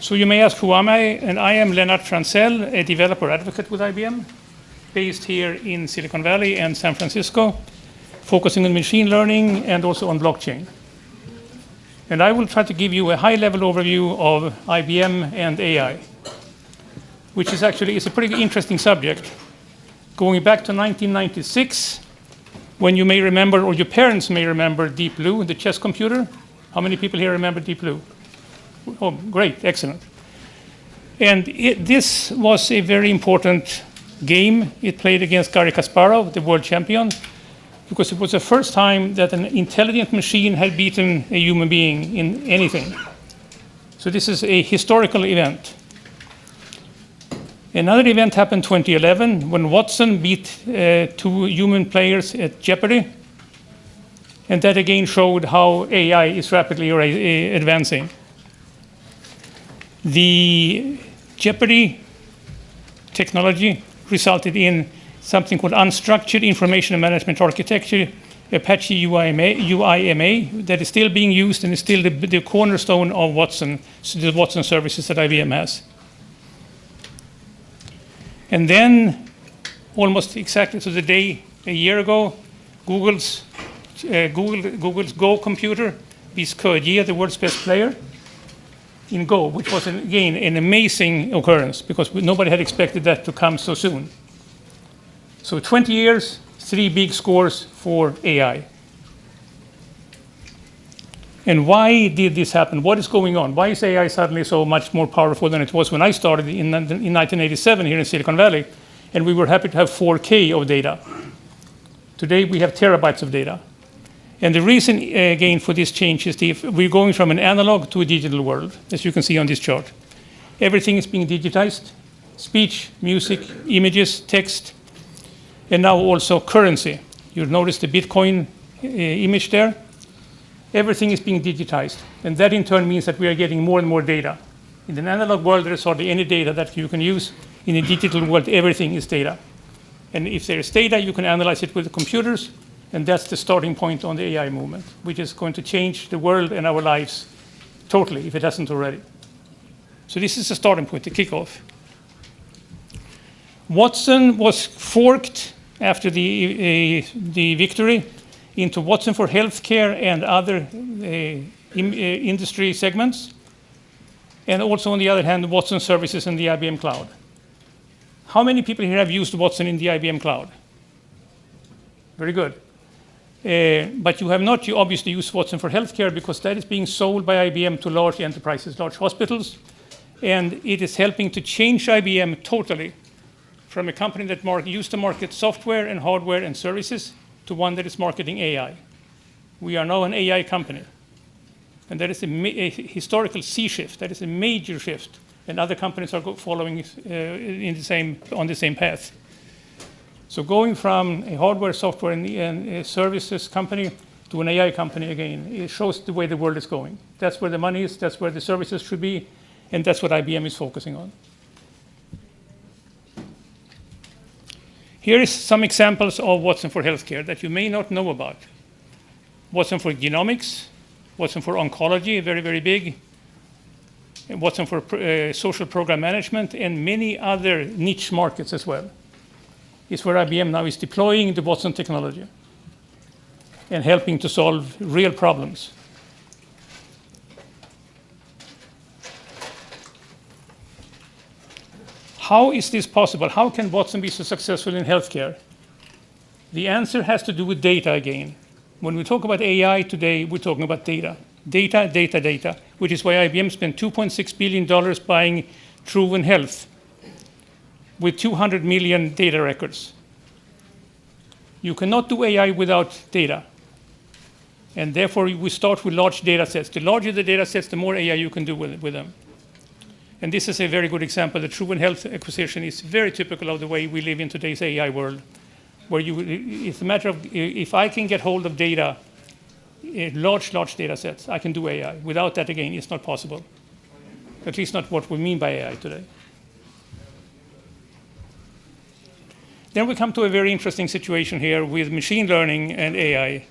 So you may ask, who am I? And I am Lennart Frantzell, a developer advocate with IBM, based here in Silicon Valley and San Francisco, focusing on machine learning and also on blockchain. And I will try to give you a high-level overview of IBM and AI, which is actually a pretty interesting subject. Going back to 1996, when you may remember, or your parents may remember, Deep Blue, the chess computer. How many people here remember Deep Blue? Oh, great, excellent. And this was a very important game. It played against Garry Kasparov, the world champion, because it was the first time that an intelligent machine had beaten a human being in anything. So this is a historical event. Another event happened 2011 when Watson beat two human players at Jeopardy. And that again showed how AI is rapidly advancing. The Jeopardy technology resulted in something called unstructured information management architecture, Apache UIMA, that is still being used and is still the cornerstone of the Watson services that IBM has. And then, almost exactly to the day a year ago, Google's Go computer beat He, the world's best player, in Go, which was, again, an amazing occurrence because nobody had expected that to come so soon. So 20 years, 3 big scores for AI. And why did this happen? What is going on? Why is AI suddenly so much more powerful than it was when I started in 1987 here in Silicon Valley? And we were happy to have 4K of data. Today we have terabytes of data. And the reason, again, for this change is we're going from an analog to a digital world, as you can see on this chart. Everything is being digitized: speech, music, images, text, and now also currency. You'll notice the Bitcoin image there. Everything is being digitized. And that, in turn, means that we are getting more and more data. In an analog world, there is hardly any data that you can use. In a digital world, everything is data. And if there is data, you can analyze it with the computers. And that's the starting point on the AI movement, which is going to change the world and our lives totally, if it hasn't already. So this is the starting point, the kickoff. Watson was forked after the victory into Watson for healthcare and other industry segments. And also, on the other hand, Watson services in the IBM cloud. How many people here have used Watson in the IBM cloud? Very good. But you have not obviously used Watson for healthcare because that is being sold by IBM to large enterprises, large hospitals. And it is helping to change IBM totally from a company that used to market software and hardware and services to one that is marketing AI. We are now an AI company. And that is a historical sea shift. That is a major shift. And other companies are following on the same path. So going from a hardware, software, and a services company to an AI company, again, it shows the way the world is going. That's where the money is, that's where the services should be, and that's what IBM is focusing on. Here is some examples of Watson for healthcare that you may not know about. Watson for genomics, Watson for oncology, very, very big, and Watson for social program management, and many other niche markets as well. Is where IBM now is deploying the Watson technology and helping to solve real problems. How is this possible? How can Watson be so successful in healthcare? The answer has to do with data again. When we talk about AI today, we're talking about data. Data, data, data, which is why IBM spent $2.6 billion buying Truven Health with 200 million data records. You cannot do AI without data. And therefore, we start with large data sets. The larger the data sets, the more AI you can do with them. And this is a very good example. The Truven Health acquisition is very typical of the way we live in today's AI world, where it's a matter of if I can get hold of data, large data sets, I can do AI. Without that, again, it's not possible. At least not what we mean by AI today. Then we come to a very interesting situation here with machine learning and AI,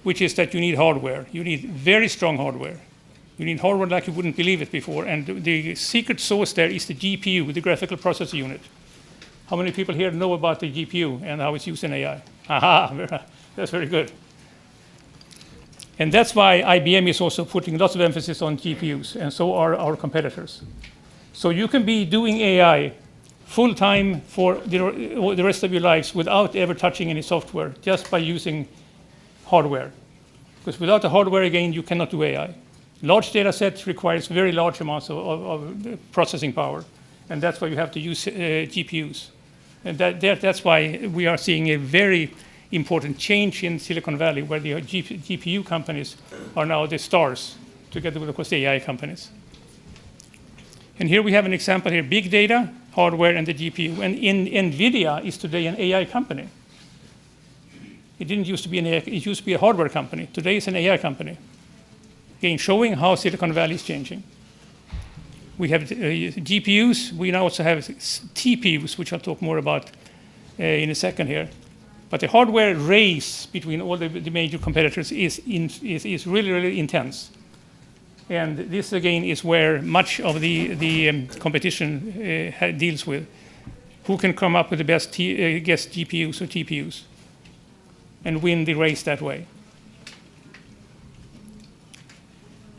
which is that you need hardware. You need very strong hardware. You need hardware like you wouldn't believe it before. And the secret sauce there is the GPU, the graphical processor unit. How many people here know about the GPU and how it's used in AI? Aha, that's very good. And that's why IBM is also putting lots of emphasis on GPUs, and so are our competitors. So you can be doing AI full-time for the rest of your lives without ever touching any software, just by using hardware. Because without the hardware, again, you cannot do AI. Large data sets requires very large amounts of processing power, and that's why you have to use GPUs. And that's why we are seeing a very important change in Silicon Valley, where the GPU companies are now the stars, together with, of course, the AI companies. And here we have an example here, big data, hardware, and the GPU. And NVIDIA is today an AI company. It didn't used to be an AI, it used to be a hardware company. Today it's an AI company. Again, showing how Silicon Valley is changing. We have GPUs. We now also have TPUs, which I'll talk more about in a second here. But the hardware race between all the major competitors is really, really intense. And this, again, is where much of the competition deals with. Who can come up with the best GPUs or TPUs and win the race that way.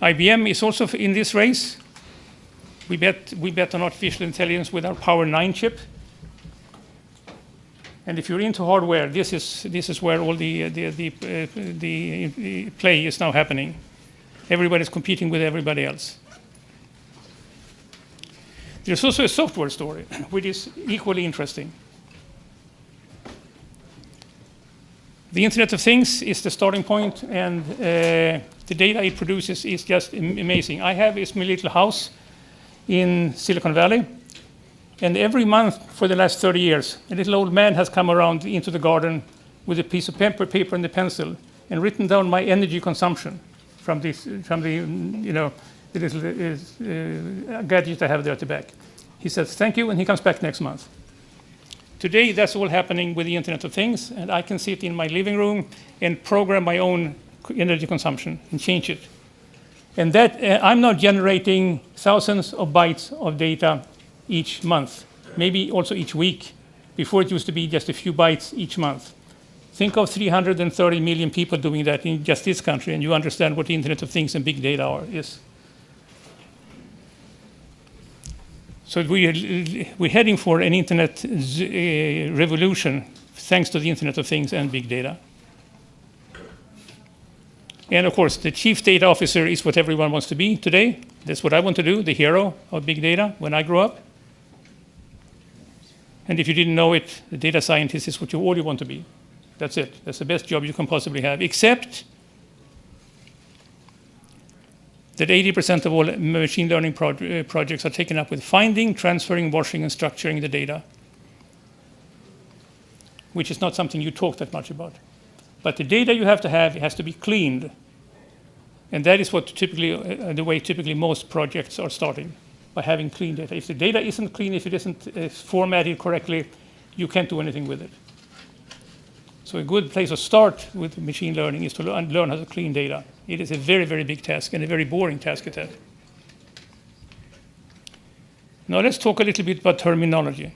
IBM is also in this race. We bet on artificial intelligence with our Power 9 chip. And if you're into hardware, this is where all the play is now happening. Everybody's competing with everybody else. There's also a software story, which is equally interesting. The Internet of Things is the starting point, and the data it produces is just amazing. I have this little house in Silicon Valley. And every month for the last 30 years, a little old man has come around into the garden with a piece of paper and a pencil and written down my energy consumption from the little gadget I have there at the back. He says, thank you, and he comes back next month. Today, that's all happening with the Internet of Things, and I can sit in my living room and program my own energy consumption and change it. And that I'm now generating thousands of bytes of data each month, maybe also each week. Before it used to be just a few bytes each month. Think of 330 million people doing that in just this country, and you understand what the Internet of Things and big data is. So we're heading for an internet revolution thanks to the Internet of Things and big data. And of course, the chief data officer is what everyone wants to be today. That's what I want to do, the hero of big data when I grow up. And if you didn't know it, the data scientist is what you all want to be. That's it. That's the best job you can possibly have, except that 80% of all machine learning projects are taken up with finding, transferring, washing, and structuring the data, which is not something you talk that much about. But the data you have to have, it has to be cleaned. And that is what typically, the way typically most projects are starting, by having clean data. If the data isn't clean, if it isn't formatted correctly, you can't do anything with it. So a good place to start with machine learning is to learn how to clean data. It is a very, very big task and a very boring task at that. Now let's talk a little bit about terminology.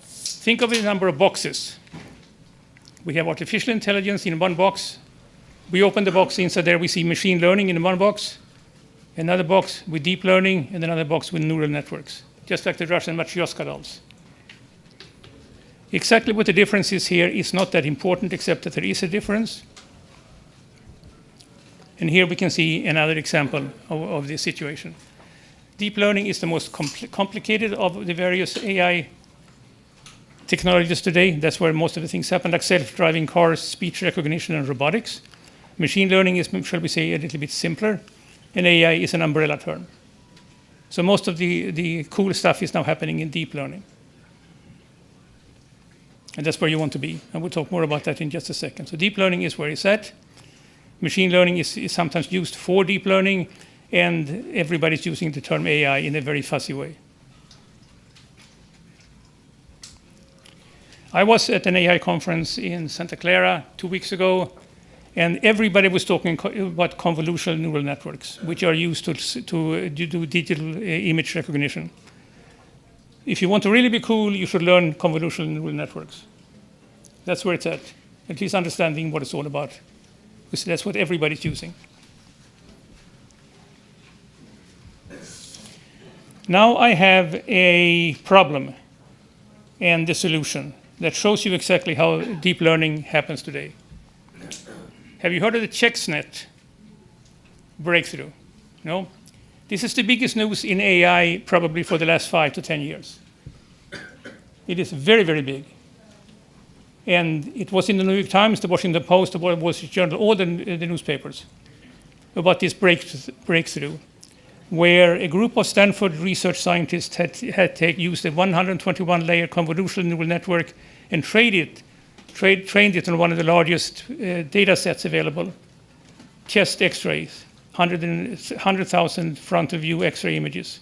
Think of a number of boxes. We have artificial intelligence in one box. We open the box, inside there we see machine learning in one box, another box with deep learning, and another box with neural networks, just like the Russian Matryoshka dolls. Exactly what the difference is here is not that important, except that there is a difference. And here we can see another example of this situation. Deep learning is the most complicated of the various AI technologies today. That's where most of the things happen, like self-driving cars, speech recognition, and robotics. Machine learning is, shall we say, a little bit simpler, and AI is an umbrella term. So most of the cool stuff is now happening in deep learning. And that's where you want to be. And we'll talk more about that in just a second. So deep learning is where it's at. Machine learning is sometimes used for deep learning, and everybody's using the term AI in a very fuzzy way. I was at an AI conference in Santa Clara 2 weeks ago, And everybody was talking about convolutional neural networks, which are used to do digital image recognition. If you want to really be cool, you should learn convolutional neural networks. That's where it's at least understanding what it's all about, because that's what everybody's using. Now I have a problem and the solution that shows you exactly how deep learning happens today. Have you heard of the ChexNet breakthrough? No? This is the biggest news in AI probably for the last 5 to 10 years. It is very, very big. And it was in the New York Times, the Washington Post, the Wall Street Journal, all the newspapers about this breakthrough, where a group of Stanford research scientists had used a 121-layer convolutional neural network and trained it on one of the largest data sets available, chest X-rays, 100,000 frontal-view X-ray images.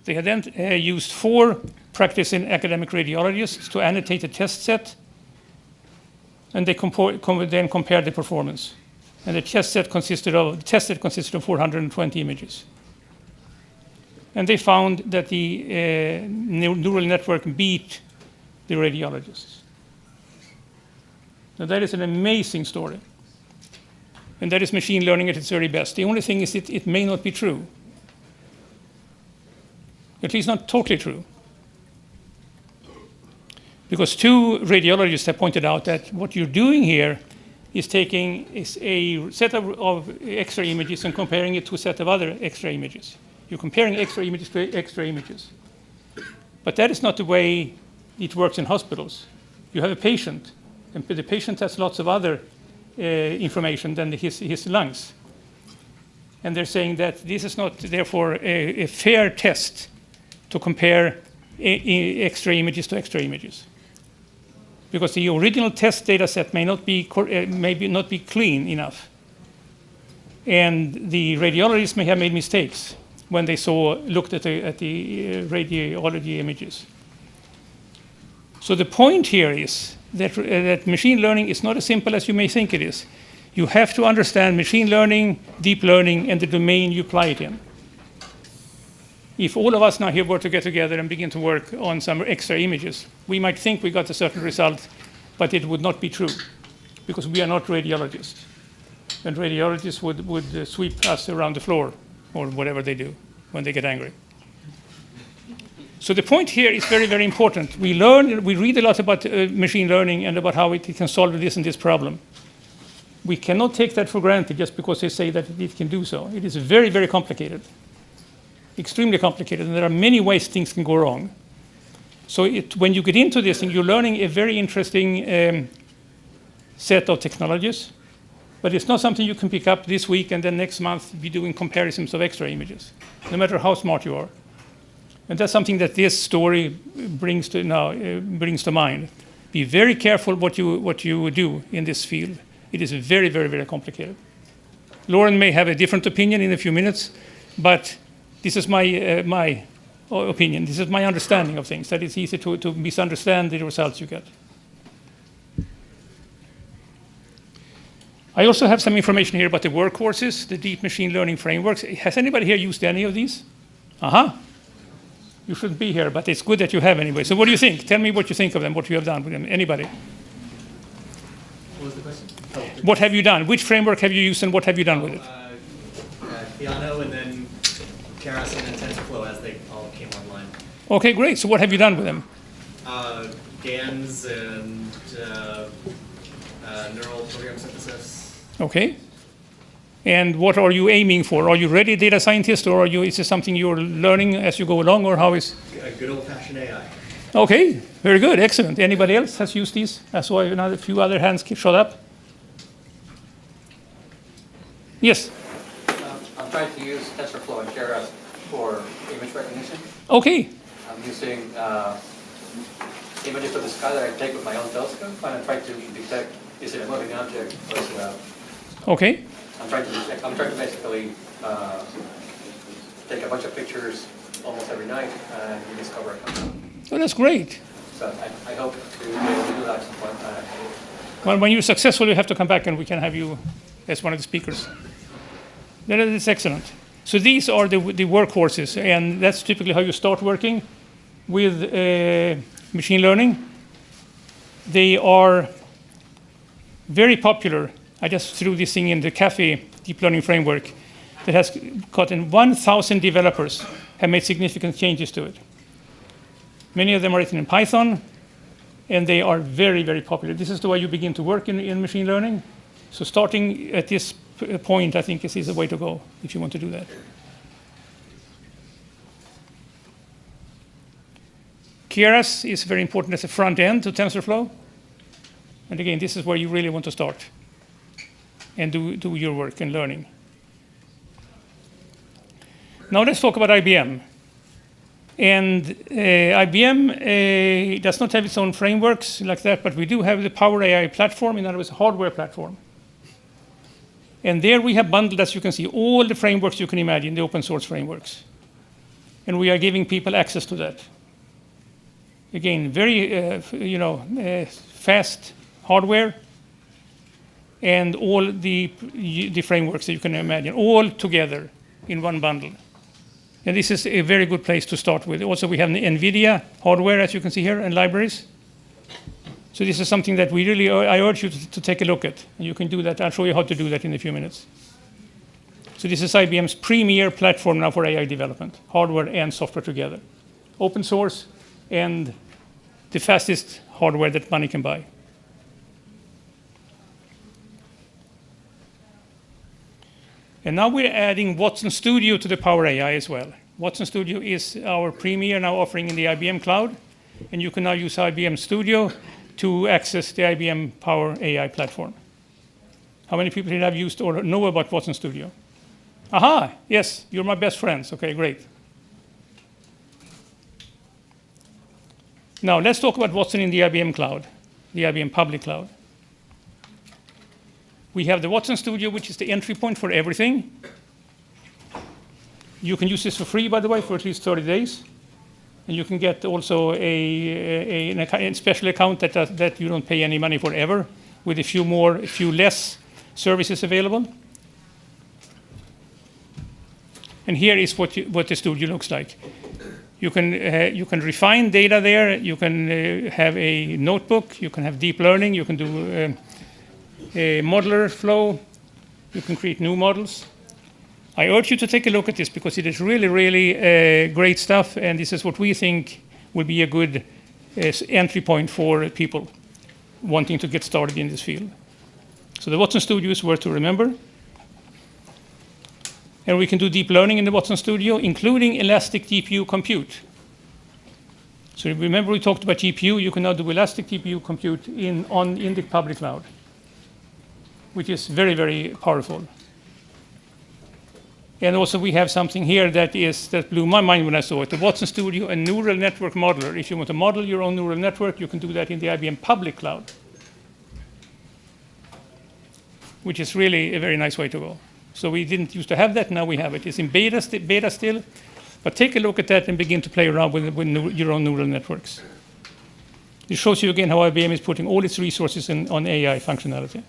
They had then used 4 practicing academic radiologists to annotate the test set, and they then compared the performance. And the test set consisted of 420 images. And they found that the neural network beat the radiologists. Now that is an amazing story. And that is machine learning at its very best. The only thing is it may not be true. At least not totally true. Because 2 radiologists have pointed out that what you're doing here is taking a set of X-ray images and comparing it to a set of other X-ray images. You're comparing X-ray images to X-ray images. But that is not the way it works in hospitals. You have a patient, and the patient has lots of other information than his lungs. And they're saying that this is not, therefore, a fair test to compare X-ray images to X-ray images. Because the original test data set may not be clean enough. And the radiologists may have made mistakes when they looked at the radiology images. So the point here is that machine learning is not as simple as you may think it is. You have to understand machine learning, deep learning, and the domain you apply it in. If all of us now here were to get together and begin to work on some X-ray images, we might think we got a certain result, but it would not be true, because we are not radiologists. And radiologists would sweep us around the floor, or whatever they do when they get angry. So the point here is very, very important. We read a lot about machine learning and about how it can solve this and this problem. We cannot take that for granted just because they say that it can do so. It is very, very complicated. Extremely complicated, and there are many ways things can go wrong. So when you get into this, and you're learning a very interesting set of technologies, but it's not something you can pick up this week and then next month be doing comparisons of X-ray images, no matter how smart you are. And that's something that this story brings to mind. Be very careful what you do in this field. It is very, very, very complicated. Lauren may have a different opinion in a few minutes, but this is my opinion. This is my understanding of things, that it's easy to misunderstand the results you get. I also have some information here about the workhorses, the deep machine learning frameworks. Has anybody here used any of these? You shouldn't be here, but it's good that you have anyway. So what do you think? Tell me what you think of them, what you have done with them. Anybody? What was the question? What have you done? Which framework have you used and what have you done with it? Piano and then Keras and then TensorFlow as they all came online. Okay, great. So what have you done with them? GANs and neural program synthesis. Okay. And what are you aiming for? Are you ready data scientist, or is this something you're learning as you go along, or how is? A good old-fashioned AI. Okay, very good, excellent. Anybody else has used these? I saw a few other hands shot up. Yes? I'm trying to use TensorFlow and Keras for image recognition. Okay. I'm using images of the sky that I take with my own telescope, and I'm trying to detect, is it a moving object or is it Okay. I'm trying to basically take a bunch of pictures almost every night and discover a compound. Oh, that's great. So I hope to be able to do that at some point. Well, when you're successful, you have to come back and we can have you as one of the speakers. That is excellent. So these are the workhorses, and that's typically how you start working with machine learning. They are very popular. I just threw this thing in the CAFE deep learning framework that has gotten 1,000 developers have made significant changes to it. Many of them are written in Python, and they are very, very popular. This is the way you begin to work in machine learning. So starting at this point, I think, is the way to go if you want to do that. Keras is very important as a front end to TensorFlow. And again, this is where you really want to start and do your work and learning. Now let's talk about IBM. And IBM does not have its own frameworks like that, but we do have the Power AI platform, in other words, a hardware platform. And there we have bundled, as you can see, all the frameworks you can imagine, the open source frameworks. And we are giving people access to that. Again, very fast hardware and all the frameworks that you can imagine, all together in one bundle. And this is a very good place to start with. Also, we have the NVIDIA hardware, as you can see here, and libraries. So this is something that I urge you to take a look at. And you can do that. I'll show you how to do that in a few minutes. So this is IBM's premier platform now for AI development, hardware and software together. Open source and the fastest hardware that money can buy. And now we're adding Watson Studio to the Power AI as well. Watson Studio is our premier now offering in the IBM cloud. And you can now use IBM Studio to access the IBM Power AI platform. How many people here have used or know about Watson Studio? Aha, yes, you're my best friends. Okay, great. Now let's talk about Watson in the IBM cloud, the IBM public cloud. We have the Watson Studio, which is the entry point for everything. You can use this for free, by the way, for at least 30 days. And you can get also a special account that you don't pay any money for ever, with a few less services available. And here is what the studio looks like. You can refine data there. You can have a notebook. You can have deep learning. You can do a modeler flow. You can create new models. I urge you to take a look at this because it is really, really great stuff. And this is what we think will be a good entry point for people wanting to get started in this field. So the Watson Studio is worth to remember. And we can do deep learning in the Watson Studio, including elastic GPU compute. So remember we talked about GPU. You can now do elastic GPU compute in the public cloud, which is very, very powerful. And also we have something here that blew my mind when I saw it. The Watson Studio, a neural network modeler. If you want to model your own neural network, you can do that in the IBM public cloud, which is really a very nice way to go. So we didn't used to have that, now we have it. It's in beta still, but take a look at that and begin to play around with your own neural networks. It shows you again how IBM is putting all its resources on AI functionality.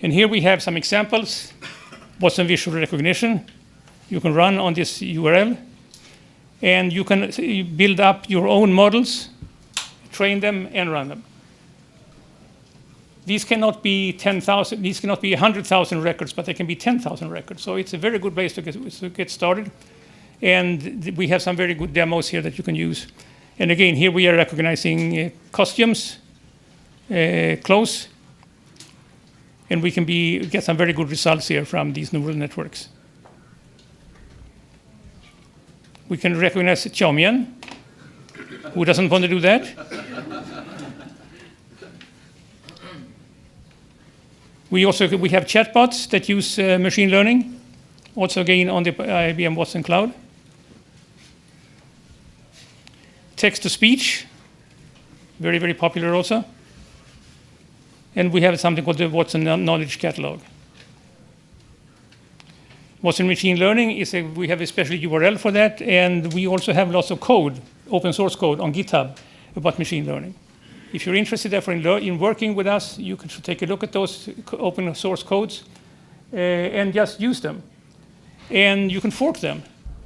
And here we have some examples. Watson Visual Recognition. You can run on this URL, and you can build up your own models, train them, and run them. These cannot be 10,000, these cannot be 100,000 records, but they can be 10,000 records. So it's a very good place to get started. And we have some very good demos here that you can use. And again, here we are recognizing costumes, clothes, and we can get some very good results here from these neural networks. We can recognize Xiaomian. Who doesn't want to do that? We have chatbots that use machine learning, also again on the IBM Watson cloud. Text-to-speech, very, very popular also. And we have something called the Watson Knowledge Catalog. Watson Machine Learning, we have a special URL for that, and we also have lots of code, open source code on GitHub about machine learning. If you're interested therefore in working with us, you can take a look at those open source codes and just use them. And you can fork them.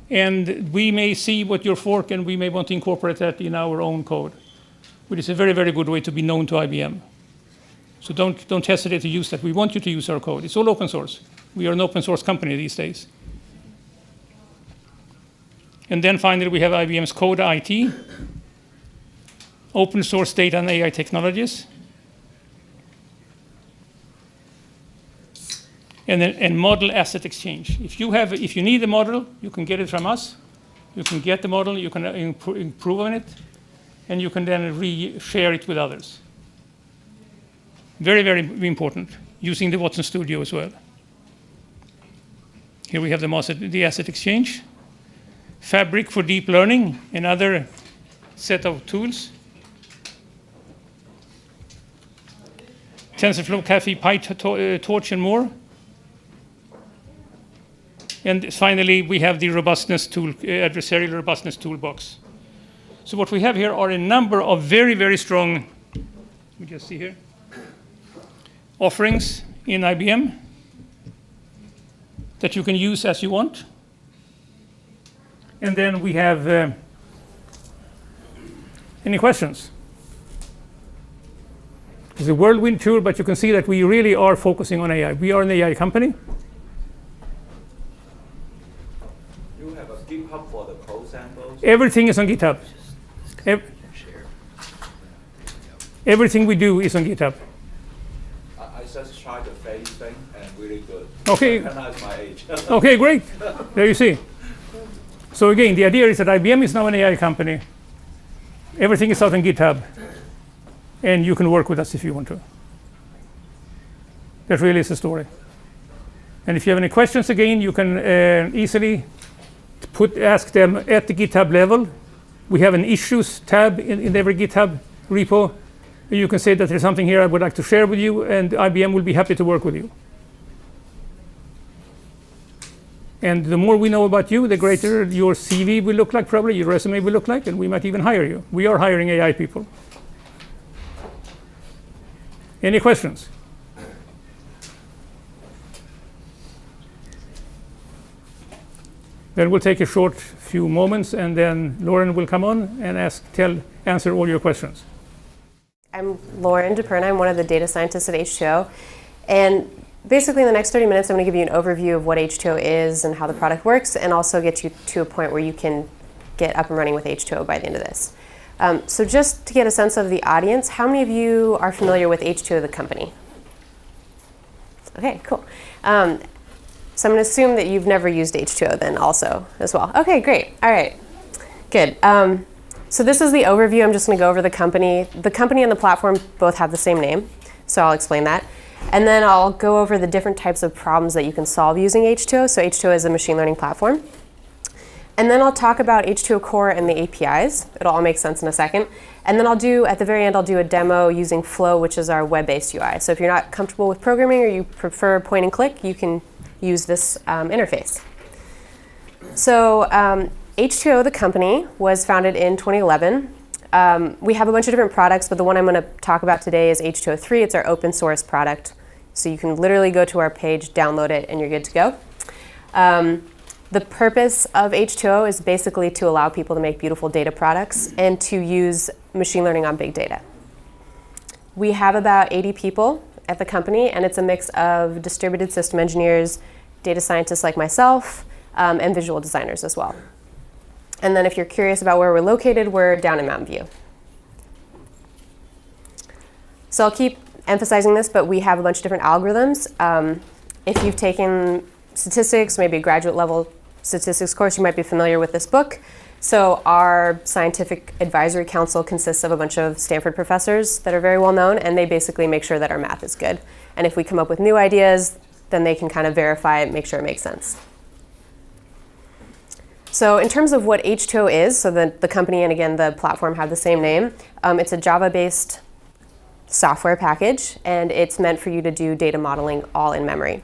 And we may see what you fork, and we may want to incorporate that in our own code, which is a very, very good way to be known to IBM. So don't hesitate to use that. We want you to use our code. It's all open source. We are an open source company these days. And then finally, we have IBM's Code IT, open source data and AI technologies, and model asset exchange. If you need a model, you can get it from us. You can get the model, you can improve on it, and you can then share it with others. Very, very important, using the Watson Studio as well. Here we have the asset exchange, Fabric for deep learning, another set of tools. TensorFlow, Caffe, PyTorch, and more. And finally, we have the robustness tool, adversarial robustness toolbox. So what we have here are a number of very, very strong, let me just see here, offerings in IBM that you can use as you want. And then we have, any questions? It's a whirlwind tour, but you can see that we really are focusing on AI. We are an AI company. You have a GitHub for the code samples? Everything is on GitHub. Everything we do is on GitHub. I just tried the face thing and really good. Okay. Recognize my age. Okay, great. There you see. So again, the idea is that IBM is now an AI company. Everything is out on GitHub. And you can work with us if you want to. That really is the story. And if you have any questions, again, you can easily ask them at the GitHub level. We have an issues tab in every GitHub repo. You can say that there's something here I would like to share with you, and IBM will be happy to work with you. And the more we know about you, the greater your CV will look like, probably your resume will look like, and we might even hire you. We are hiring AI people. Any questions? Then we'll take a short few moments, and then Lauren will come on and answer all your questions. I'm Lauren DePerna. I'm one of the data scientists at H2O. And basically in the next 30 minutes, I'm going to give you an overview of what H2O is and how the product works, and also get you to a point where you can get up and running with H2O by the end of this. So just to get a sense of the audience, how many of you are familiar with H2O, the company? Okay, cool. So I'm going to assume that you've never used H2O then also as well. Okay, great. All right, good. So this is the overview. I'm just going to go over the company. The company and the platform both have the same name, so I'll explain that. And then I'll go over the different types of problems that you can solve using H2O. So H2O is a machine learning platform. And then I'll talk about H2O Core and the APIs. It'll all make sense in a second. And then at the very end, I'll do a demo using Flow, which is our web-based UI. So if you're not comfortable with programming or you prefer point and click, you can use this interface. So H2O, the company, was founded in 2011. We have a bunch of different products, but the one I'm going to talk about today is H2O3. It's our open source product. So you can literally go to our page, download it, and you're good to go. The purpose of H2O is basically to allow people to make beautiful data products and to use machine learning on big data. We have about 80 people at the company, and it's a mix of distributed system engineers, data scientists like myself, and visual designers as well. And then if you're curious about where we're located, we're down in Mountain View. So I'll keep emphasizing this, but we have a bunch of different algorithms. If you've taken statistics, maybe a graduate level statistics course, you might be familiar with this book. So our scientific advisory council consists of a bunch of Stanford professors that are very well known, and they basically make sure that our math is good. And if we come up with new ideas, then they can kind of verify it, make sure it makes sense. So in terms of what H2O is, so the company and again the platform have the same name, it's a Java-based software package, and it's meant for you to do data modeling all in memory.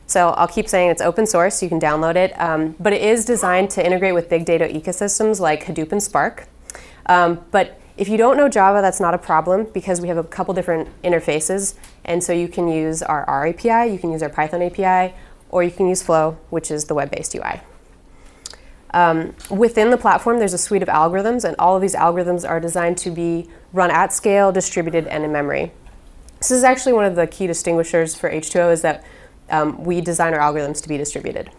So I'll keep saying it's open source, you can download it, but it is designed to integrate with big data ecosystems like Hadoop and Spark. But If you don't know Java, that's not a problem because we have a couple different interfaces. And so you can use our R API, you can use our Python API, or you can use Flow, which is the web-based UI. Within the platform, there's a suite of algorithms, and all of these algorithms are designed to be run at scale, distributed, and in memory. This is actually one of the key distinguishers for H2O is that we design our algorithms to be distributed.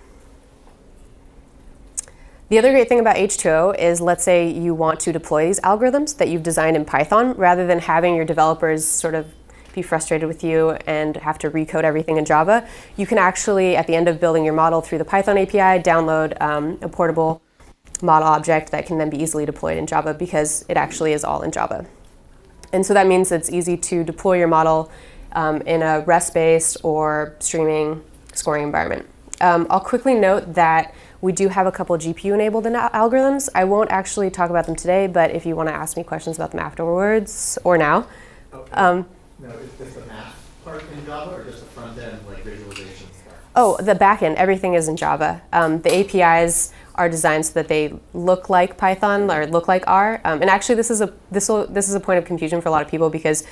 The other great thing about H2O is, let's say you want to deploy these algorithms that you've designed in Python, rather than having your developers sort of be frustrated with you and have to recode everything in Java. You can actually, at the end of building your model through the Python API, download a portable model object that can then be easily deployed in Java because it actually is all in Java. And so that means it's easy to deploy your model in a REST-based or streaming scoring environment. I'll quickly note that we do have a couple GPU-enabled algorithms. I won't actually talk about them today, but if you want to ask me questions about them afterwards or now. Okay. No, is this the math part in Java or just the front end, like visualization stuff? Oh, the backend, everything is in Java. The APIs are designed so that they look like Python or look like R. And actually, this is a point of confusion for a lot of people because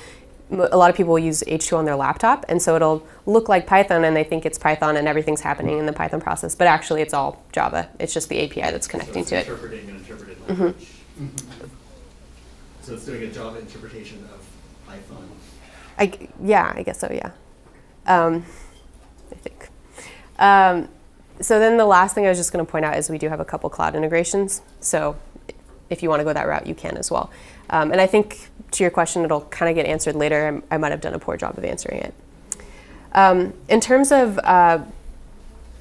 a lot of people will use H2 on their laptop, and so it'll look like Python, and they think it's Python, and everything's happening in the Python process. But actually, it's all Java. It's just the API that's connecting to it. Interpreting an interpreted language. So it's doing a Java interpretation of Python. Yeah, I guess so. Yeah, I think. So then the last thing I was just going to point out is we do have a couple cloud integrations. So if you want to go that route, you can as well. And I think to your question, it'll kind of get answered later. I might have done a poor job of answering it. In terms of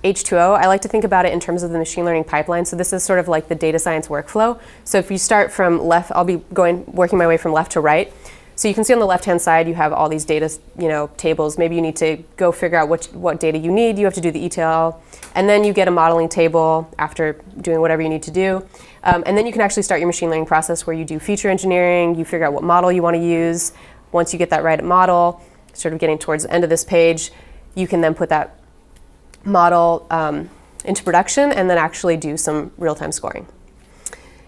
H2O, I like to think about it in terms of the machine learning pipeline. So this is sort of like the data science workflow. So if you start from left, I'll be working my way from left to right. So you can see on the left-hand side, you have all these data, tables. Maybe you need to go figure out what data you need. You have to do the ETL, and then you get a modeling table after doing whatever you need to do. And then you can actually start your machine learning process where you do feature engineering. You figure out what model you want to use. Once you get that right model, sort of getting towards the end of this page, you can then put that model into production and then actually do some real-time scoring.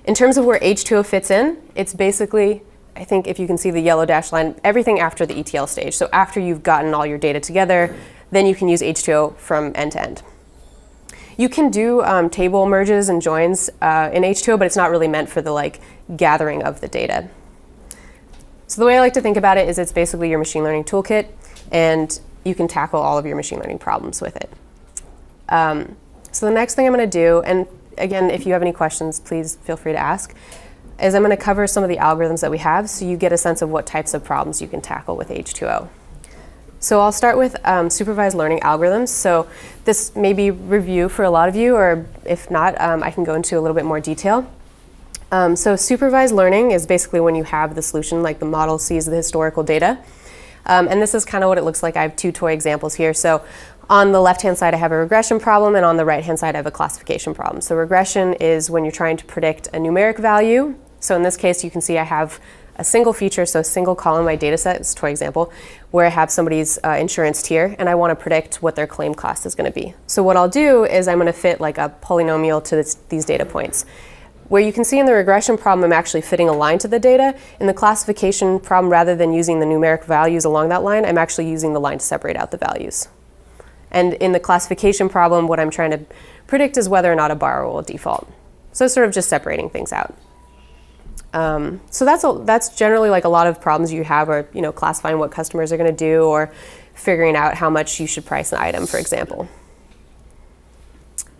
In terms of where H2O fits in, it's basically, I think if you can see the yellow dashed line, everything after the ETL stage. So after you've gotten all your data together, then you can use H2O from end to end. You can do table merges and joins in H2O, but it's not really meant for the gathering of the data. So the way I like to think about it is it's basically your machine learning toolkit, and you can tackle all of your machine learning problems with it. So the next thing I'm going to do, and again, if you have any questions, please feel free to ask, is I'm going to cover some of the algorithms that we have so you get a sense of what types of problems you can tackle with H2O. So I'll start with supervised learning algorithms. So this may be review for a lot of you, or if not, I can go into a little bit more detail. So supervised learning is basically when you have the solution, like the model sees the historical data. And this is kind of what it looks like. I have two toy examples here. So on the left-hand side, I have a regression problem, and on the right-hand side, I have a classification problem. So regression is when you're trying to predict a numeric value. So in this case, you can see I have a single feature, so a single column in my data set, this toy example, where I have somebody's insurance tier, and I want to predict what their claim cost is going to be. So what I'll do is I'm going to fit like a polynomial to these data points. Where you can see in the regression problem, I'm actually fitting a line to the data. In the classification problem, rather than using the numeric values along that line, I'm actually using the line to separate out the values. And in the classification problem, what I'm trying to predict is whether or not a borrower will default. So sort of just separating things out. So that's generally like a lot of problems you have are, classifying what customers are going to do or figuring out how much you should price an item, for example.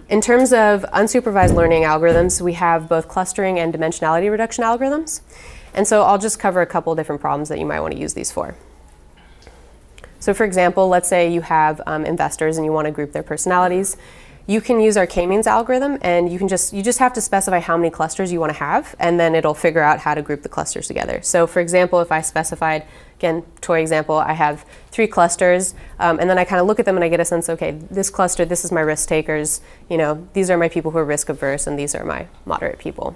In terms of unsupervised learning algorithms, we have both clustering and dimensionality reduction algorithms. And so I'll just cover a couple different problems that you might want to use these for. So for example, let's say you have investors and you want to group their personalities. You can use our k-means algorithm, and you just have to specify how many clusters you want to have, and then it'll figure out how to group the clusters together. So for example, if I specified, again, toy example, I have 3 clusters, and then I kind of look at them and I get a sense, okay, this cluster, this is my risk takers, these are my people who are risk averse, and these are my moderate people.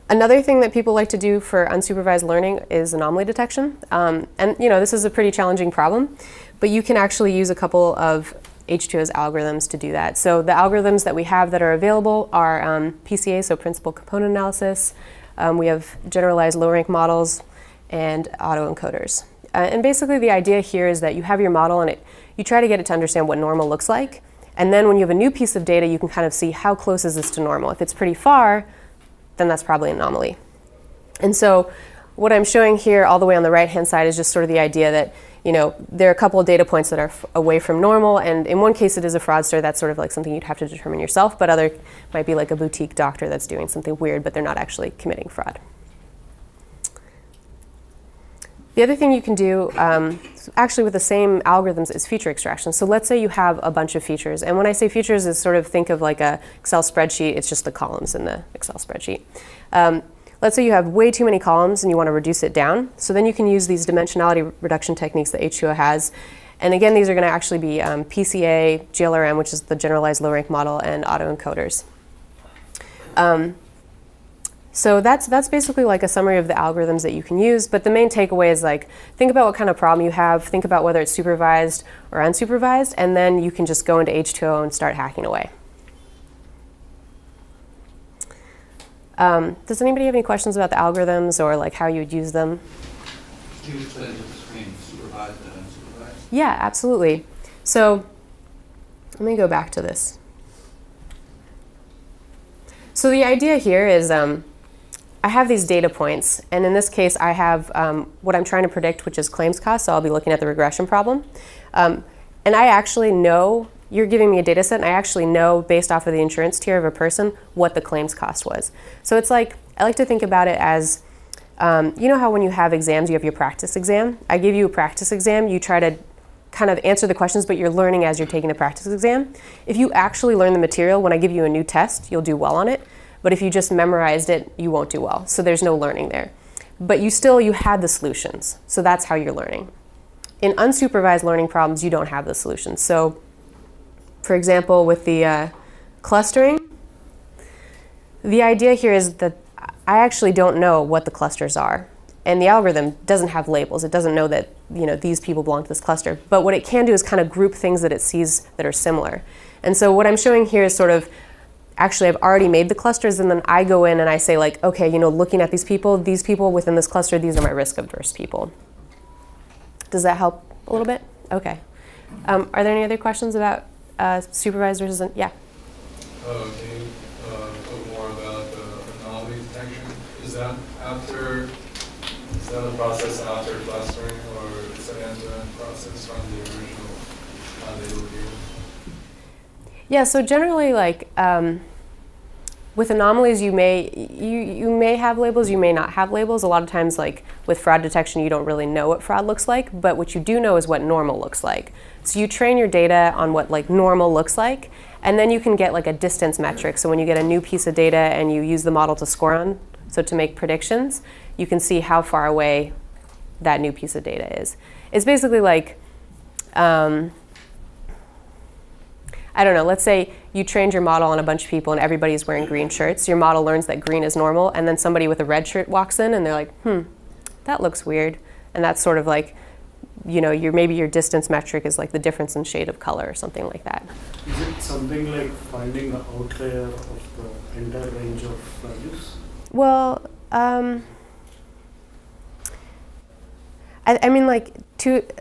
Another thing that people like to do for unsupervised learning is anomaly detection. And this is a pretty challenging problem, but you can actually use a couple of H2O's algorithms to do that. So the algorithms that we have that are available are PCA, so principal component analysis, We have generalized low rank models and autoencoders. And basically the idea here is that you have your model and you try to get it to understand what normal looks like. And then when you have a new piece of data, you can kind of see how close is this to normal. If it's pretty far, then that's probably an anomaly. And so what I'm showing here all the way on the right-hand side is just sort of the idea that, there are a couple of data points that are away from normal, and in one case it is a fraudster. That's sort of like something you'd have to determine yourself, but other might be like a boutique doctor that's doing something weird, but they're not actually committing fraud. The other thing you can do, actually with the same algorithms, is feature extraction. So let's say you have a bunch of features, and when I say features, is sort of think of like a Excel spreadsheet. It's just the columns in the Excel spreadsheet. Let's say you have way too many columns and you want to reduce it down. So then you can use these dimensionality reduction techniques that H2O has. And again, these are going to actually be PCA, GLRM, which is the generalized low rank model, and autoencoders. So that's basically like a summary of the algorithms that you can use. But the main takeaway is like, think about what kind of problem you have, think about whether it's supervised or unsupervised, and then you can just go into H2O and start hacking away. Does anybody have any questions about the algorithms or like how you would use them? Can you explain the difference between supervised and unsupervised? Yeah, absolutely. So let me go back to this. So the idea here is I have these data points, and in this case I have what I'm trying to predict, which is claims cost, so I'll be looking at the regression problem. And I actually know, you're giving me a data set, and I actually know, based off of the insurance tier of a person, what the claims cost was. So it's like, I like to think about it as, you know how when you have exams, you have your practice exam? I give you a practice exam, you try to kind of answer the questions, but you're learning as you're taking the practice exam. If you actually learn the material, when I give you a new test, you'll do well on it. But if you just memorized it, you won't do well. So there's no learning there. But you had the solutions. So that's how you're learning. In unsupervised learning problems, you don't have the solutions. So for example, with the clustering, the idea here is that I actually don't know what the clusters are. And the algorithm doesn't have labels. It doesn't know that these people belong to this cluster. But what it can do is kind of group things that it sees that are similar. And so what I'm showing here is sort of, actually I've already made the clusters, and then I go in and I say like, okay, looking at these people within this cluster, these are my risk averse people. Does that help a little bit? Okay. Are there any other questions about supervisors? Yeah. Can you talk more about the anomaly detection? Is that a process after clustering, or is it an end-to-end process from the original data review? Yeah, so generally, like with anomalies, you may have labels, you may not have labels. A lot of times, like with fraud detection, you don't really know what fraud looks like, but what you do know is what normal looks like. So you train your data on what like normal looks like, and then you can get like a distance metric. So when you get a new piece of data and you use the model to score on, so to make predictions, you can see how far away that new piece of data is. It's basically like, I don't know, let's say you trained your model on a bunch of people and everybody's wearing green shirts. Your model learns that green is normal, and then somebody with a red shirt walks in and they're like, that looks weird. And that's sort of like, maybe your distance metric is like the difference in shade of color or something like that. Is it something like finding the outlier of the entire range of values? Well, I mean, like,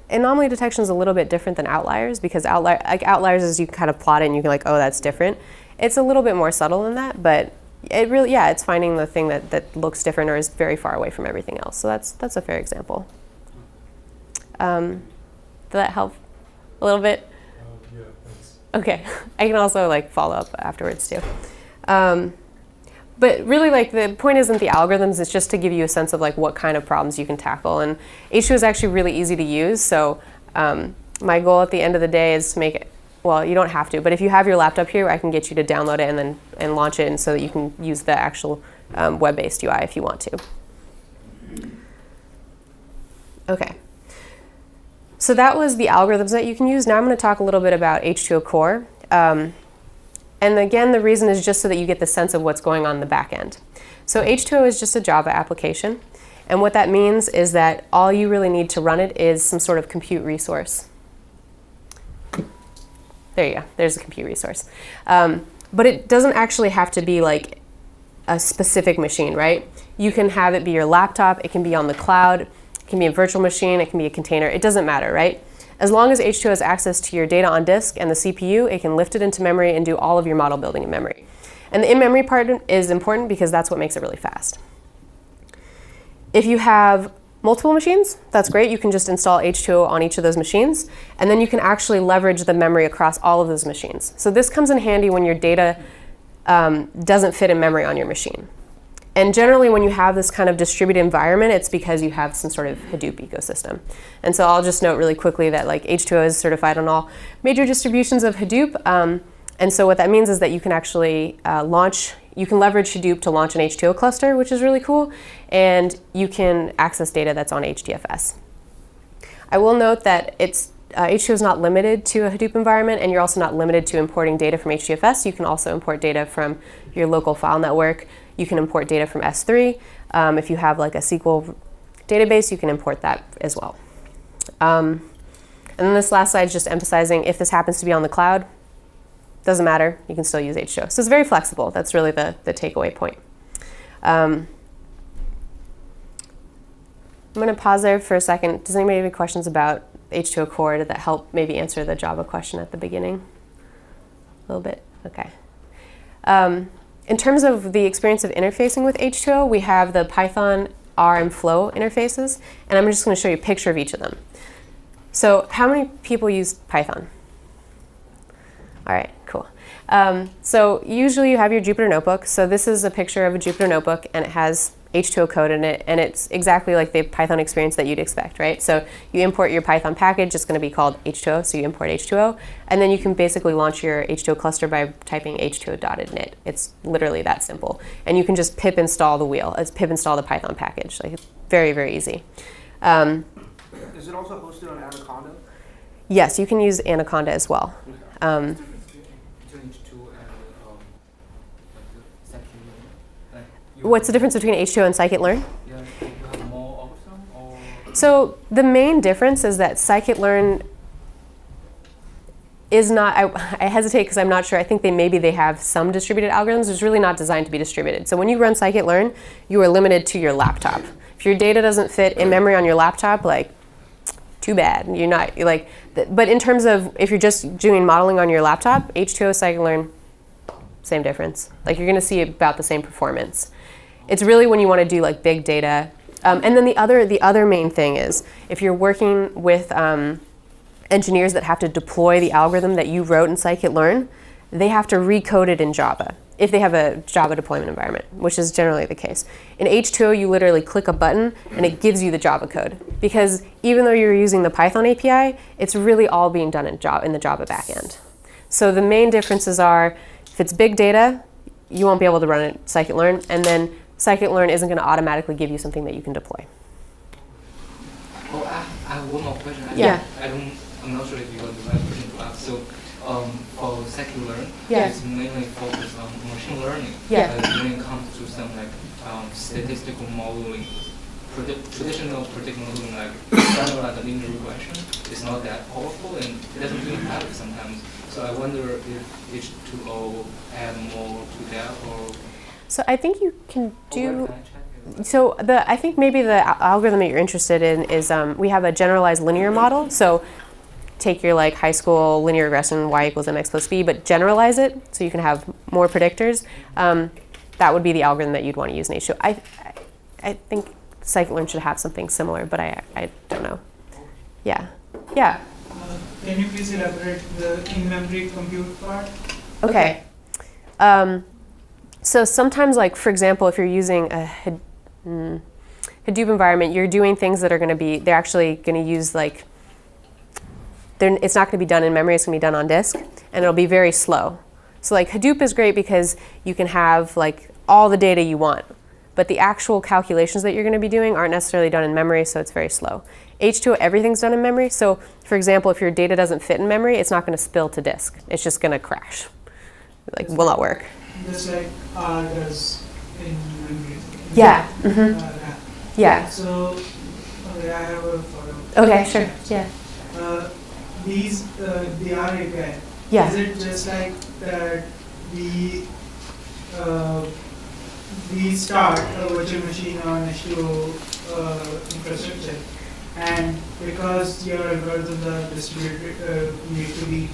anomaly detection is a little bit different than outliers, because outliers is you can kind of plot it and you can like, oh, that's different. It's a little bit more subtle than that, but it really, yeah, it's finding the thing that looks different or is very far away from everything else. So that's a fair example. Did that help a little bit? Yeah, thanks. Okay, I can also like follow up afterwards too. But really, like, the point isn't the algorithms, it's just to give you a sense of like what kind of problems you can tackle. And H2 is actually really easy to use. So my goal at the end of the day is to make it, well, you don't have to, but if you have your laptop here, I can get you to download it and launch it, and so that you can use the actual web-based UI if you want to. Okay. So that was the algorithms that you can use. Now I'm going to talk a little bit about H2O core. And again, the reason is just so that you get the sense of what's going on in the back end. So H2O is just a Java application. And what that means is that all you really need to run it is some sort of compute resource. There you go, there's a compute resource. But it doesn't actually have to be like a specific machine, right? You can have it be your laptop, it can be on the cloud, it can be a virtual machine, it can be a container, it doesn't matter, right? As long as H2O has access to your data on disk and the CPU, it can lift it into memory and do all of your model building in memory. And the in-memory part is important because that's what makes it really fast. If you have multiple machines, that's great. You can just install H2O on each of those machines, and then you can actually leverage the memory across all of those machines. So this comes in handy when your data doesn't fit in memory on your machine. And generally when you have this kind of distributed environment, it's because you have some sort of Hadoop ecosystem. And so I'll just note really quickly that like H2O is certified on all major distributions of Hadoop. And so what that means is that you can actually you can leverage Hadoop to launch an H2O cluster, which is really cool, and you can access data that's on HDFS. I will note that H2O is not limited to a Hadoop environment, and you're also not limited to importing data from HDFS. You can also import data from your local file network. You can import data from S3. If you have like a SQL database, you can import that as well. And then this last slide is just emphasizing if this happens to be on the cloud, doesn't matter, you can still use H2O. So it's very flexible. That's really the takeaway point. I'm going to pause there for a second. Does anybody have any questions about H2O core? Did that help maybe answer the Java question at the beginning? A little bit? Okay. In terms of the experience of interfacing with H2O, we have the Python, R, and Flow interfaces, and I'm just going to show you a picture of each of them. So how many people use Python? All right, cool. So usually you have your Jupyter Notebook. So this is a picture of a Jupyter Notebook, and it has H2O code in it, and it's exactly like the Python experience that you'd expect, right? So you import your Python package, it's going to be called H2O, so you import H2O, and then you can basically launch your H2O cluster by typing h2o.init. It's literally that simple. And you can just pip install the wheel. It's pip install the Python package. Like, it's very, very easy. Is it also hosted on Anaconda? Yes, you can use Anaconda as well. Between H2 and What's the difference between H2O and scikit-learn? Yeah, you have more of them, or? So the main difference is that scikit-learn is not, I hesitate because I'm not sure. I think maybe they have some distributed algorithms. It's really not designed to be distributed. So when you run scikit-learn, you are limited to your laptop. If your data doesn't fit in memory on your laptop, like, too bad. You're not, like, but in terms of if you're just doing modeling on your laptop, H2O, scikit-learn, same difference. Like, you're going to see about the same performance. It's really when you want to do like big data. And then the other main thing is if you're working with engineers that have to deploy the algorithm that you wrote in scikit-learn, they have to recode it in Java if they have a Java deployment environment, which is generally the case. In H2O, you literally click a button and it gives you the Java code. Because even though you're using the Python API, it's really all being done in the Java backend. So the main differences are if it's big data, you won't be able to run it scikit-learn, and then scikit-learn isn't going to automatically give you something that you can deploy. Oh, I have one more question. Yeah. I'm not sure if you got the right question to ask. So, for scikit-learn, Yeah. it's mainly focused on machine learning. Yeah. When it comes to some like statistical modeling, traditional predictive modeling, like standardized linear regression, is not that powerful and it doesn't really matter sometimes. So I wonder if H2O add more to that, or. So I think you can do. Can I check? So I think maybe the algorithm that you're interested in is we have a generalized linear model. So take your like high school linear regression, y equals mx plus b, but generalize it so you can have more predictors. That would be the algorithm that you'd want to use in H2O. I think scikit-learn should have something similar, but I don't know. Yeah. Yeah. Can you please elaborate the in-memory compute part? Okay. So sometimes, like, for example, if you're using a Hadoop environment, you're doing things that are going to be, they're actually going to use, like, it's not going to be done in memory, it's going to be done on disk, and it'll be very slow. So, like, Hadoop is great because you can have, like, all the data you want, but the actual calculations that you're going to be doing aren't necessarily done in memory, so it's very slow. H2O, everything's done in memory, so, for example, if your data doesn't fit in memory, it's not going to spill to disk. It's just going to crash. Like, will not work. Just like R does in memory. Yeah. Mm-hmm. Yeah. So, okay, I have a follow-up. Okay, sure. Yeah. The R API. Yeah. Is it just like that we we start a virtual machine on H2O infrastructure, and because your algorithms are distributed, need to be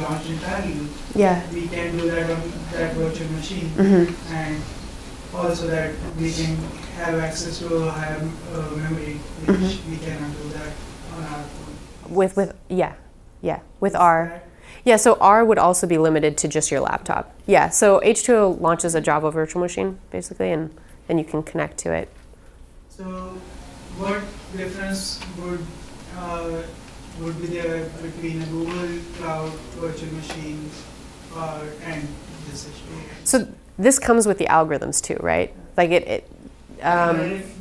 launched in parallel, Yeah. we can do that on that virtual machine, Mm-hmm. and also that we can have access to a higher memory, which we cannot do that on our phone. With R. Yeah, so R would also be limited to just your laptop. Yeah, so H2O launches a Java virtual machine, basically, and then you can connect to it. So, what difference would be there between a Google Cloud virtual machine and this H2O? So this comes with the algorithms too, right? Like If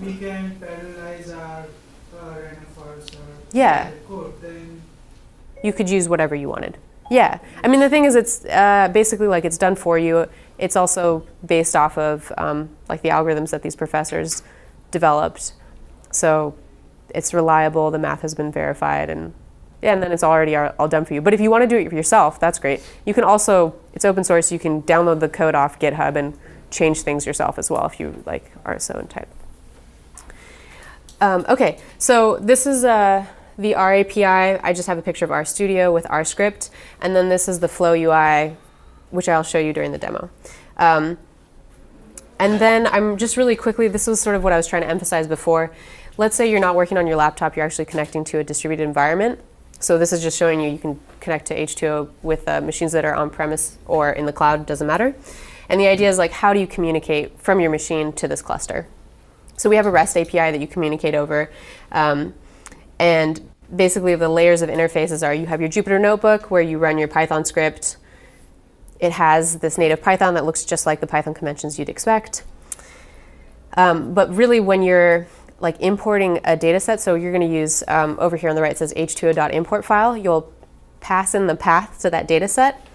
we can parallelize our NFRs or Yeah. code, then you could use whatever you wanted. Yeah, I mean the thing is, it's basically like it's done for you. It's also based off of like the algorithms that these professors developed, so it's reliable. The math has been verified, and then it's already all done for you. But if you want to do it yourself, that's great. You can also, it's open source. You can download the code off GitHub and change things yourself as well if you like are so entitled. Okay, so this is the R API. I just have a picture of R Studio with R script, and then this is the Flow UI, which I'll show you during the demo. And then I'm just really quickly, this was sort of what I was trying to emphasize before. Let's say you're not working on your laptop, you're actually connecting to a distributed environment. So this is just showing you can connect to H2O with machines that are on-premise or in the cloud, doesn't matter. And the idea is like, how do you communicate from your machine to this cluster? So we have a REST API that you communicate over. And basically the layers of interfaces are, you have your Jupyter notebook where you run your Python script. It has this native Python that looks just like the Python conventions you'd expect. But really when you're like importing a data set, so you're going to use, over here on the right it says h2o.import file, you'll pass in the path to that data set,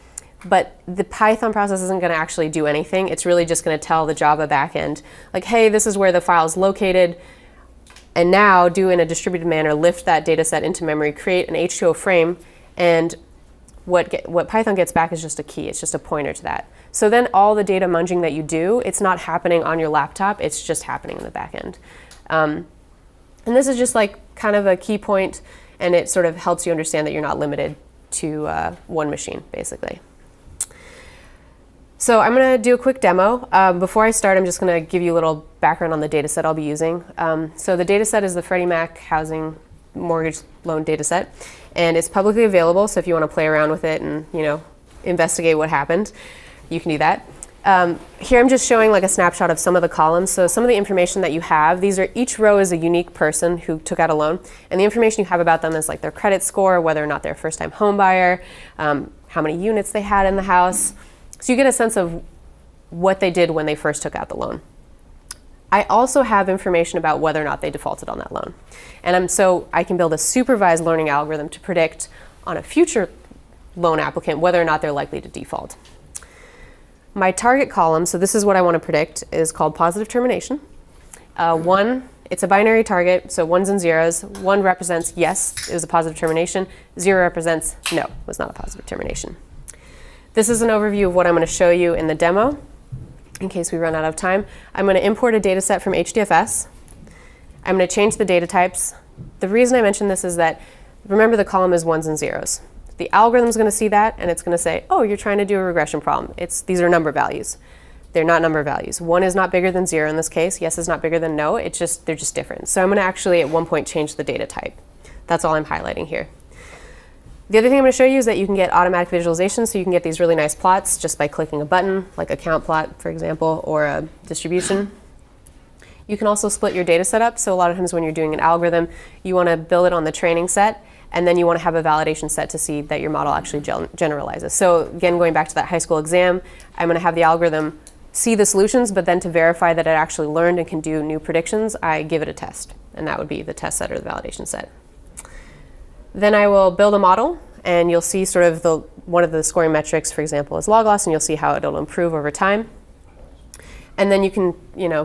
but the Python process isn't going to actually do anything. It's really just going to tell the Java backend, like, hey, this is where the file is located, and now do in a distributed manner, lift that data set into memory, create an H2O frame, and what Python gets back is just a key. It's just a pointer to that. So then all the data munging that you do, it's not happening on your laptop, it's just happening in the back end. And this is just like kind of a key point, and it sort of helps you understand that you're not limited to one machine, basically. So I'm going to do a quick demo. Before I start, I'm just going to give you a little background on the data set I'll be using. So the data set is the Freddie Mac housing mortgage loan data set, and it's publicly available, so if you want to play around with it and investigate what happened, you can do that. Here I'm just showing like a snapshot of some of the columns. So some of the information that you have, each row is a unique person who took out a loan, and the information you have about them is like their credit score, whether or not they're a first-time home buyer, how many units they had in the house. So you get a sense of what they did when they first took out the loan. I also have information about whether or not they defaulted on that loan. And so I can build a supervised learning algorithm to predict on a future loan applicant whether or not they're likely to default. My target column, so this is what I want to predict, is called positive termination. 1, it's a binary target, so 1s and 0s. 1 represents yes, it was a positive termination. 0 represents no, it was not a positive termination. This is an overview of what I'm going to show you in the demo. In case we run out of time, I'm going to import a data set from HDFS. I'm going to change the data types. The reason I mention this is that, remember the column is 1s and 0s. The algorithm is going to see that, and it's going to say, oh, you're trying to do a regression problem. These are number values. They're not number values. 1 is not bigger than 0 in this case. Yes is not bigger than no. They're just different. So I'm going to actually at one point change the data type. That's all I'm highlighting here. The other thing I'm going to show you is that you can get automatic visualization, so you can get these really nice plots just by clicking a button, like a count plot, for example, or a distribution. You can also split your data set up, so a lot of times when you're doing an algorithm, you want to build it on the training set, and then you want to have a validation set to see that your model actually generalizes. So again, going back to that high school exam, I'm going to have the algorithm see the solutions, but then to verify that it actually learned and can do new predictions, I give it a test, and that would be the test set or the validation set. Then I will build a model, and you'll see sort of one of the scoring metrics, for example, is log loss, and you'll see how it'll improve over time. And then you can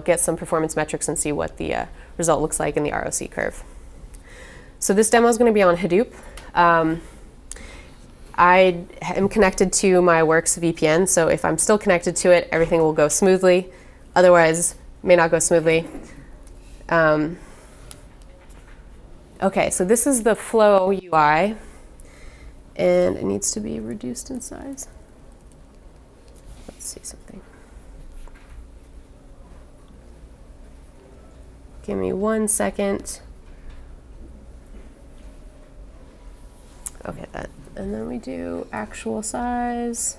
get some performance metrics and see what the result looks like in the ROC curve. So this demo is going to be on Hadoop. I am connected to my Works VPN, so if I'm still connected to it, everything will go smoothly. Otherwise, may not go smoothly. Okay, so this is the flow UI, and it needs to be reduced in size. Let's see something. Give me 1 second. Okay, that, and then we do actual size.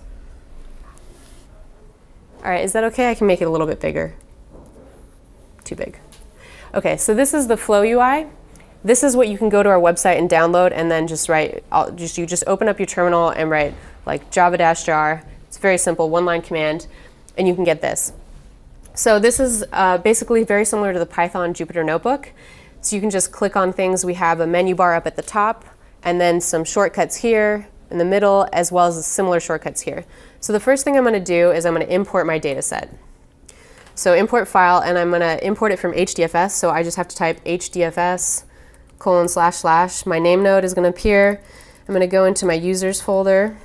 All right, is that okay? I can make it a little bit bigger. Too big. Okay, so this is the flow UI. This is what you can go to our website and download, and then just write. You just open up your terminal and write like java-jar. It's very simple, one-line command, and you can get this. So this is basically very similar to the Python Jupyter Notebook. So you can just click on things. We have a menu bar up at the top, and then some shortcuts here in the middle, as well as similar shortcuts here. So the first thing I'm going to do is I'm going to import my data set. So import file, and I'm going to import it from HDFS. So I just have to type HDFS://. My name node is going to appear. I'm going to go into my users folder.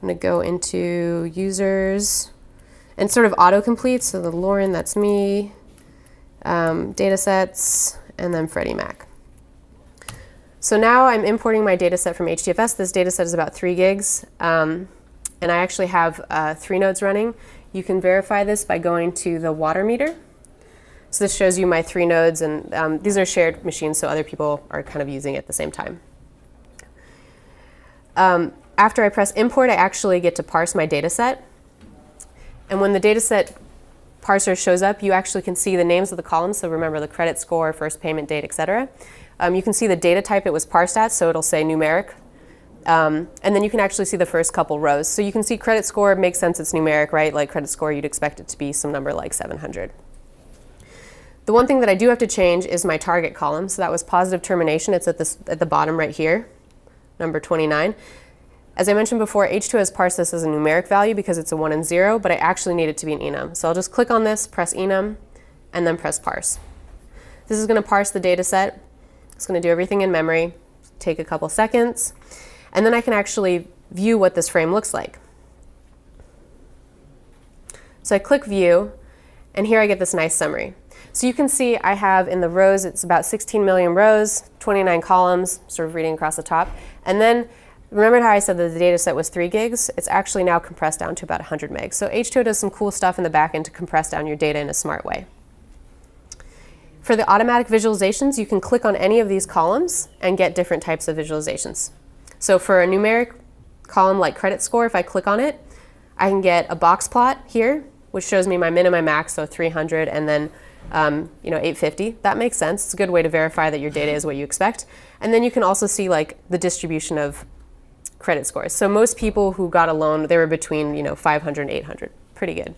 I'm going to go into users and sort of autocomplete. So the Lauren, that's me, data sets, and then Freddie Mac. So now I'm importing my data set from HDFS. This data set is about 3 gigs. And I actually have 3 nodes running. You can verify this by going to the water meter. So this shows you my 3 nodes, and these are shared machines, so other people are kind of using it at the same time. After I press import, I actually get to parse my data set. And when the data set parser shows up, you actually can see the names of the columns. So remember the credit score, first payment date, etc. You can see the data type it was parsed at, so it'll say numeric. And then you can actually see the first couple rows. So you can see credit score makes sense, it's numeric, right? Like credit score, you'd expect it to be some number like 700. The one thing that I do have to change is my target column. So that was positive termination. It's at the bottom right here, number 29. As I mentioned before, H2 has parsed this as a numeric value because it's a 1 and 0, but I actually need it to be an enum. So I'll just click on this, press enum, and then press parse. This is going to parse the data set. It's going to do everything in memory, take a couple seconds, and then I can actually view what this frame looks like. So I click view, and here I get this nice summary. So you can see I have in the rows, it's about 16 million rows, 29 columns, sort of reading across the top. And then remember how I said that the data set was 3 gigs? It's actually now compressed down to about 100 megs. So H2O does some cool stuff in the back end to compress down your data in a smart way. For the automatic visualizations, you can click on any of these columns and get different types of visualizations. So for a numeric column like credit score, if I click on it, I can get a box plot here, which shows me my min and my max, so 300 and then 850. That makes sense. It's a good way to verify that your data is what you expect. And then you can also see like the distribution of credit scores. So most people who got a loan, they were between 500 and 800. Pretty good.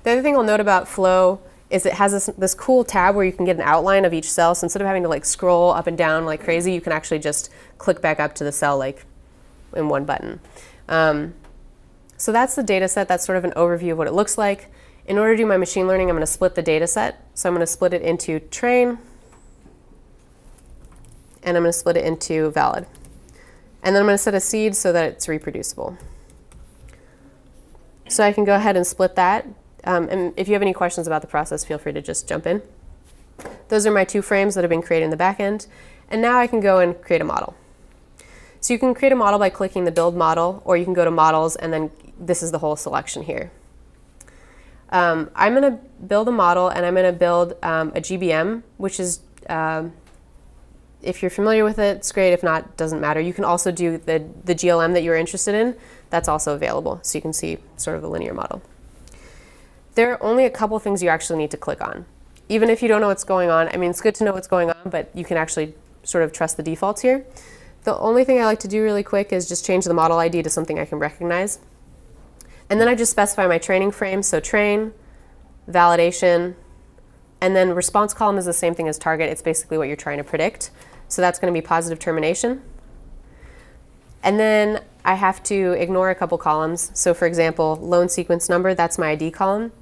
The other thing I'll note about Flow is it has this cool tab where you can get an outline of each cell. So instead of having to like scroll up and down like crazy, you can actually just click back up to the cell like in one button. So that's the data set. That's sort of an overview of what it looks like. In order to do my machine learning, I'm going to split the data set. So I'm going to split it into train, and I'm going to split it into valid. And then I'm going to set a seed so that it's reproducible. So I can go ahead and split that. And if you have any questions about the process, feel free to just jump in. Those are my 2 frames that have been created in the back end. And now I can go and create a model. So you can create a model by clicking the build model, or you can go to models, and then this is the whole selection here. I'm going to build a model, and I'm going to build a GBM, which is, if you're familiar with it, it's great. If not, it doesn't matter. You can also do the GLM that you're interested in. That's also available, so you can see sort of the linear model. There are only a couple things you actually need to click on. Even if you don't know what's going on, I mean, it's good to know what's going on, but you can actually sort of trust the defaults here. The only thing I like to do really quick is just change the model ID to something I can recognize. And then I just specify my training frame, so train, validation, and then response column is the same thing as target. It's basically what you're trying to predict. So that's going to be positive termination. And then I have to ignore a couple columns. So for example, loan sequence number, that's my ID column.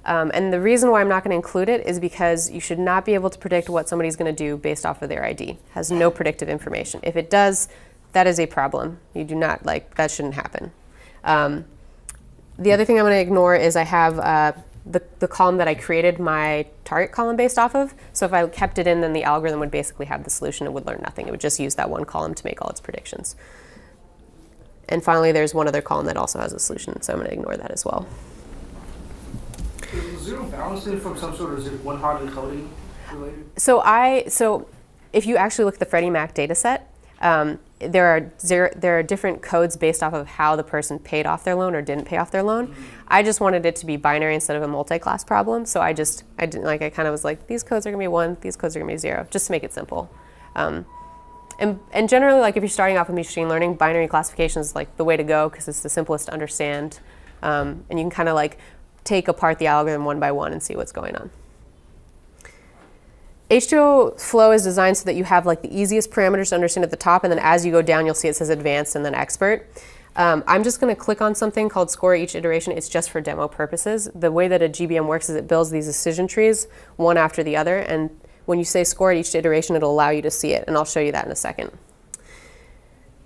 And the reason why I'm not going to include it is because you should not be able to predict what somebody's going to do based off of their ID. It has no predictive information. If it does, that is a problem. You do not, that shouldn't happen. The other thing I'm going to ignore is I have the column that I created my target column based off of. So if I kept it in, then the algorithm would basically have the solution. It would learn nothing. It would just use that one column to make all its predictions. And finally, there's one other column that also has a solution, so I'm going to ignore that as well. Is zero balancing from some sort of, is it one hot encoding related? So if you actually look at the Freddie Mac data set, there are different codes based off of how the person paid off their loan or didn't pay off their loan. I just wanted it to be binary instead of a multi-class problem, so I kind of was like, these codes are going to be 1, these codes are going to be 0, just to make it simple. And generally, like if you're starting off with machine learning, binary classification is like the way to go because it's the simplest to understand, and you can kind of like take apart the algorithm one by one and see what's going on. H2O flow is designed so that you have like the easiest parameters to understand at the top, and then as you go down, you'll see it says advanced and then expert. I'm just going to click on something called score each iteration. It's just for demo purposes. The way that a GBM works is it builds these decision trees one after the other, and when you say score at each iteration, it'll allow you to see it, and I'll show you that in a second.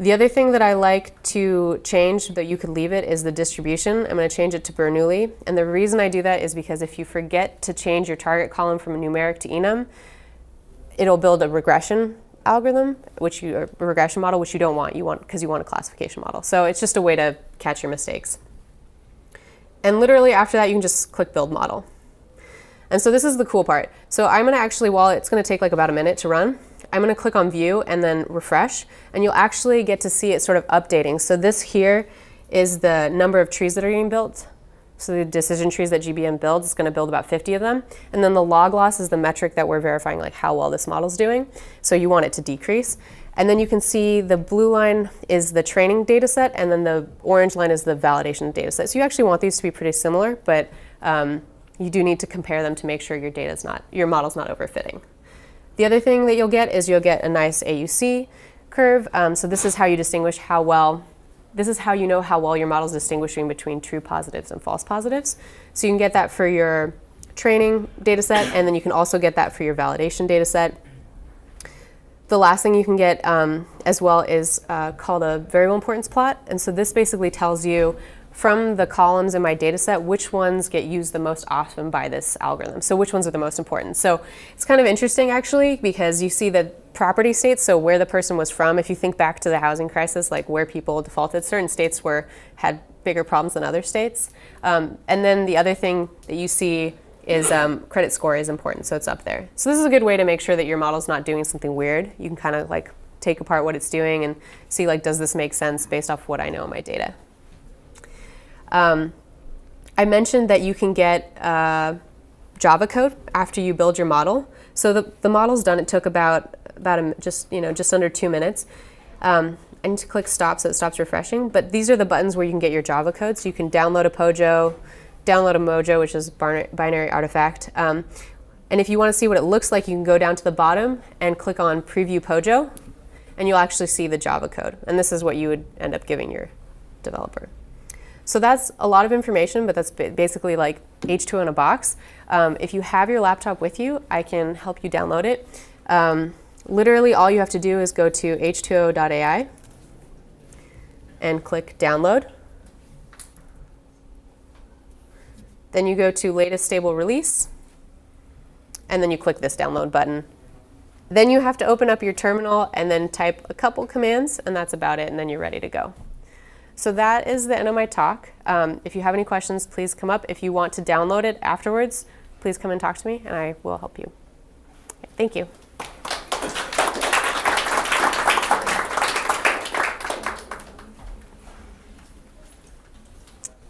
The other thing that I like to change, that you could leave it, is the distribution. I'm going to change it to Bernoulli, and the reason I do that is because if you forget to change your target column from a numeric to enum, it'll build a regression algorithm, a regression model, which you don't want. Because you want a classification model. So it's just a way to catch your mistakes. And literally after that, you can just click build model. And so this is the cool part. So I'm going to actually, while it's going to take like about a minute to run, I'm going to click on view and then refresh, and you'll actually get to see it sort of updating. So this here is the number of trees that are getting built. So the decision trees that GBM builds, it's going to build about 50 of them. And then the log loss is the metric that we're verifying like how well this model's doing. So you want it to decrease. And then you can see the blue line is the training data set, and then the orange line is the validation data set. So you actually want these to be pretty similar, but you do need to compare them to make sure your model's not overfitting. The other thing that you'll get is you'll get a nice AUC curve. So this is how you distinguish this is how you know how well your model's distinguishing between true positives and false positives. So you can get that for your training data set, and then you can also get that for your validation data set. The last thing you can get as well is called a variable importance plot. And so this basically tells you from the columns in my data set which ones get used the most often by this algorithm. So which ones are the most important. So it's kind of interesting actually, because you see the property states, so where the person was from. If you think back to the housing crisis, like where people defaulted, certain states had bigger problems than other states. And then the other thing that you see is credit score is important, so it's up there. So this is a good way to make sure that your model's not doing something weird. You can kind of like take apart what it's doing and see like, does this make sense based off what I know in my data. I mentioned that you can get Java code after you build your model. So the model's done. It took about just under 2 minutes. I need to click stop so it stops refreshing. But these are the buttons where you can get your Java code. So you can download a Pojo, download a Mojo, which is binary artifact. And if you want to see what it looks like, you can go down to the bottom and click on Preview Pojo, and you'll actually see the Java code. And this is what you would end up giving your developer. So that's a lot of information, but that's basically like H2O in a box. If you have your laptop with you, I can help you download it. Literally, all you have to do is go to h2o.ai and click download. Then you go to latest stable release, and then you click this download button. Then you have to open up your terminal and then type a couple commands, and that's about it, and then you're ready to go. So that is the end of my talk. If you have any questions, please come up. If you want to download it afterwards, please come and talk to me, and I will help you. Thank you.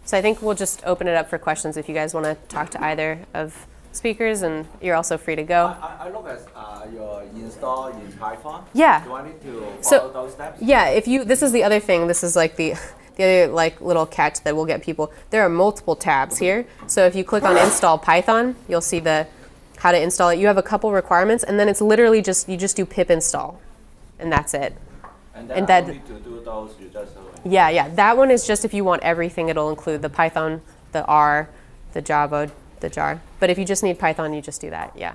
So I think we'll just open it up for questions if you guys want to talk to either of speakers, and you're also free to go. I look at your install in Python. Yeah. Do I need to follow those steps? Yeah, this is the other thing. This is like the other like little catch that will get people. There are multiple tabs here. So if you click on install Python, you'll see how to install it. You have a couple requirements, and then it's literally you just do pip install, and that's it. And then I don't need to do those. You just Yeah. That one is just if you want everything. It'll include the Python, the R, the Java, the jar. But if you just need Python, you just do that. Yeah.